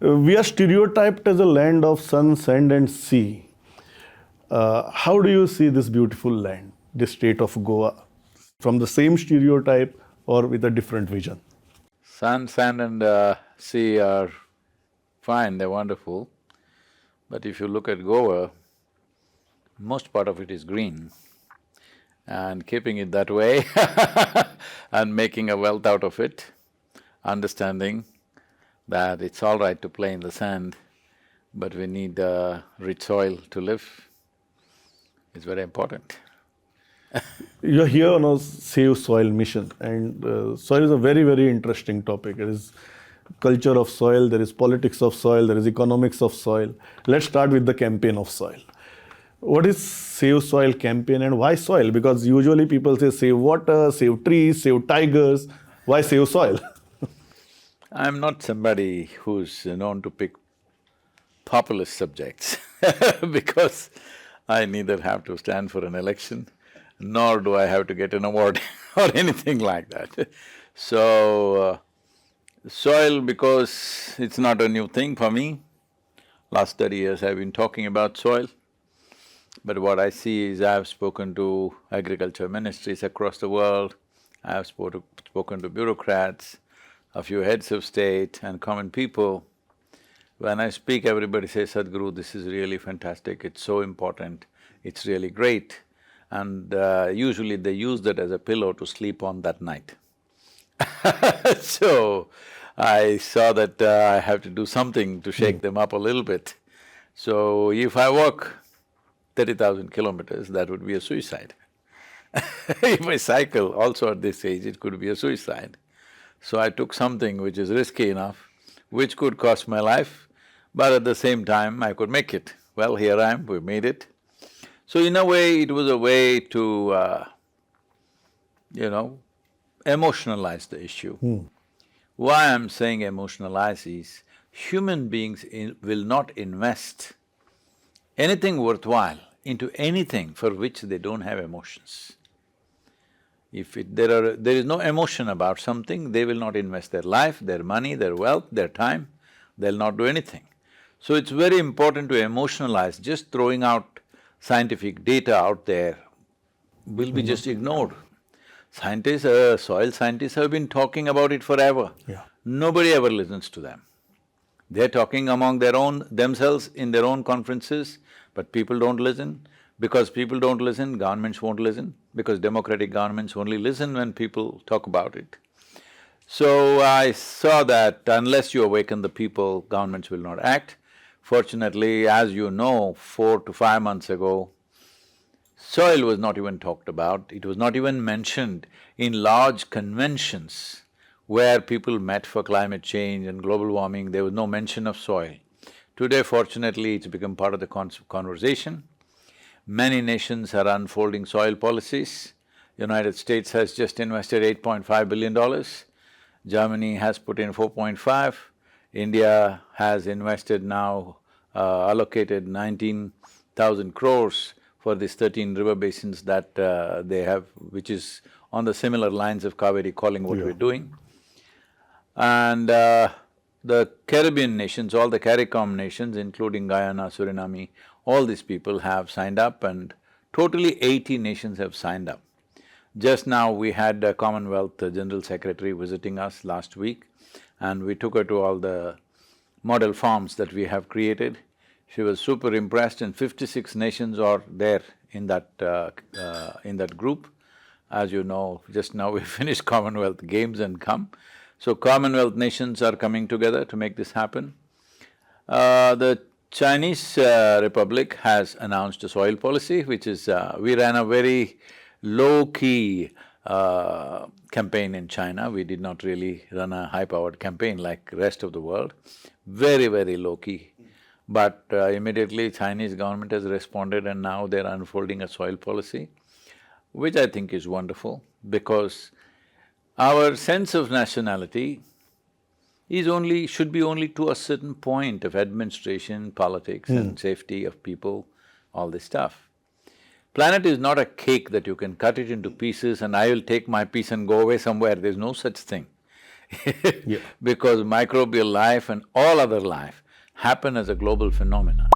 We are stereotyped as a land of sun, sand, and sea. How do you see this beautiful land, the state of Goa, from the same stereotype or with a different vision? Sun, sand and sea are fine, they're wonderful. But if you look at Goa, most part of it is green. And keeping it that way and making a wealth out of it, understanding that it's all right to play in the sand, but we need rich soil to live, is very important. You're here on a Save Soil mission, and soil is a very, very interesting topic. It is culture of soil, there is politics of soil, there is economics of soil. Let's start with the campaign of soil. What is Save Soil campaign and why soil? Because usually people say save water, save trees, save tigers. Why save soil? I'm not somebody who's known to pick populist subjects because I neither have to stand for an election, nor do I have to get an award or anything like that. So, soil, because it's not a new thing for me. Last 30 years I've been talking about soil. But what I see is I've spoken to agriculture ministries across the world, I've spoken to bureaucrats, a few heads of state and common people. When I speak, everybody says, Sadhguru, this is really fantastic, it's so important, it's really great. And usually they use that as a pillow to sleep on that night. So, I saw that I have to do something to shake them up a little bit. So, if I walk 30,000 kilometers, that would be a suicide. If I cycle, also at this age, it could be a suicide. So I took something which is risky enough, which could cost my life, but at the same time, I could make it. Well, here I am, we made it. So in a way, it was a way to, emotionalize the issue. Why I'm saying emotionalize is, human beings will not invest anything worthwhile into anything for which they don't have emotions. If there is no emotion about something, they will not invest their life, their money, their wealth, their time, they'll not do anything. So it's very important to emotionalize. Just throwing out scientific data out there will be just ignored. Scientists, soil scientists have been talking about it forever. Nobody ever listens to them. They're talking among themselves in their own conferences, but people don't listen. Because people don't listen, governments won't listen, because democratic governments only listen when people talk about it. So I saw that unless you awaken the people, governments will not act. Fortunately, as you know, 4 to 5 months ago, soil was not even talked about, it was not even mentioned in large conventions where people met for climate change and global warming, there was no mention of soil. Today, fortunately, it's become part of the conversation. Many nations are unfolding soil policies. United States has just invested $8.5 billion. Germany has put in 4.5. India has invested now, allocated 19,000 crores for these 13 river basins that they have, which is on the similar lines of Kaveri calling what we're doing. And the Caribbean nations, all the CARICOM nations, including Guyana, Suriname, all these people have signed up and totally 80 nations have signed up. Just now we had a Commonwealth General Secretary visiting us last week and we took her to all the model farms that we have created. She was super impressed and 56 nations are there in that group. As you know, just now we finished Commonwealth Games and come. So Commonwealth nations are coming together to make this happen. The Chinese Republic has announced a soil policy, which is… we ran a very low-key campaign in China. We did not really run a high-powered campaign like rest of the world, very, very low-key. But immediately Chinese government has responded and now they're unfolding a soil policy, which I think is wonderful because our sense of nationality should be only to a certain point of administration, politics and safety of people, all this stuff. Planet is not a cake that you can cut it into pieces and I will take my piece and go away somewhere, there's no such thing. Yeah. Because microbial life and all other life happen as a global phenomenon.